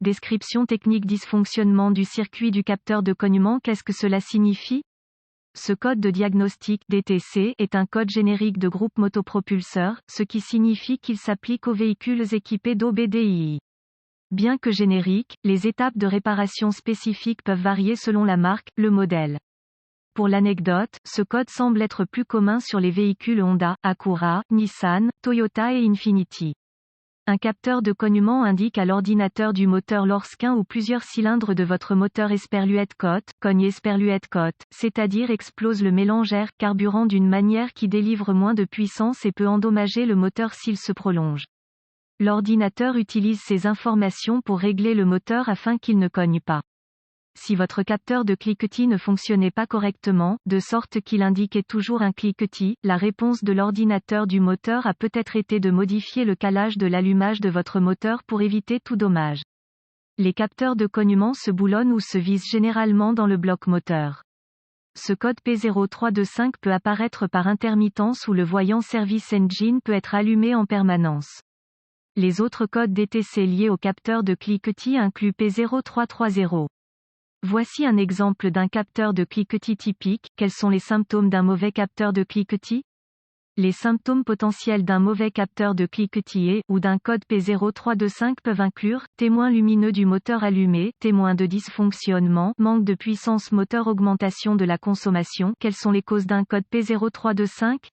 Description technique. Dysfonctionnement du circuit du capteur de cognement. Qu'est-ce que cela signifie? Ce code de diagnostic DTC est un code générique de groupe motopropulseur, ce qui signifie qu'il s'applique aux véhicules équipés d'OBDII. Bien que génériques, les étapes de réparation spécifiques peuvent varier selon la marque, le modèle. Pour l'anecdote, ce code semble être plus commun sur les véhicules Honda, Acura, Nissan, Toyota et Infiniti. Un capteur de cognement indique à l'ordinateur du moteur lorsqu'un ou plusieurs cylindres de votre moteur esperluette-cote, cogne esperluette-cote, c'est-à-dire explose le mélange air-carburant d'une manière qui délivre moins de puissance et peut endommager le moteur s'il se prolonge. L'ordinateur utilise ces informations pour régler le moteur afin qu'il ne cogne pas. Si votre capteur de cliquetis ne fonctionnait pas correctement, de sorte qu'il indiquait toujours un cliquetis, la réponse de l'ordinateur du moteur a peut-être été de modifier le calage de l'allumage de votre moteur pour éviter tout dommage. Les capteurs de cognement se boulonnent ou se vissent généralement dans le bloc moteur. Ce code P0325 peut apparaître par intermittence ou le voyant Service Engine peut être allumé en permanence. Les autres codes DTC liés au capteur de cliquetis incluent P0330. Voici un exemple d'un capteur de cliquetis typique. Quels sont les symptômes d'un mauvais capteur de cliquetis? Les symptômes potentiels d'un mauvais capteur de cliquetis ou d'un code P0325 peuvent inclure témoin lumineux du moteur allumé, témoin de dysfonctionnement, manque de puissance moteur, augmentation de la consommation. Quelles sont les causes d'un code P0325?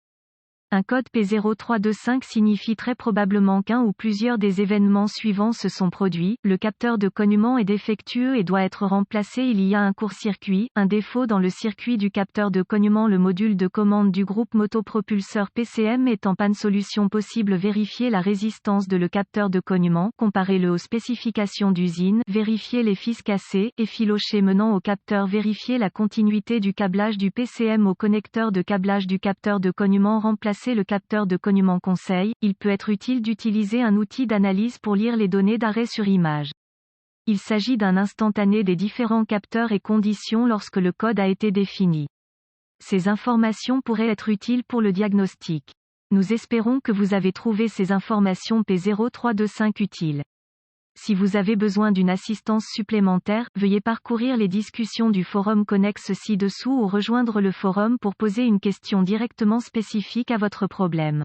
Un code P0325 signifie très probablement qu'un ou plusieurs des événements suivants se sont produits. Le capteur de cognement est défectueux et doit être remplacé. Il y a un court-circuit, un défaut dans le circuit du capteur de cognement. Le module de commande du groupe motopropulseur PCM est en panne. Solution possible: vérifier la résistance de le capteur de cognement, comparez-le aux spécifications d'usine, vérifier les fils cassés, effilochés menant au capteur, vérifier la continuité du câblage du PCM au connecteur de câblage du capteur de cognement, remplacer le capteur de cognement. Conseil: il peut être utile d'utiliser un outil d'analyse pour lire les données d'arrêt sur image. Il s'agit d'un instantané des différents capteurs et conditions lorsque le code a été défini. Ces informations pourraient être utiles pour le diagnostic. Nous espérons que vous avez trouvé ces informations P0325 utiles. Si vous avez besoin d'une assistance supplémentaire, veuillez parcourir les discussions du forum connexe ci-dessous ou rejoindre le forum pour poser une question directement spécifique à votre problème.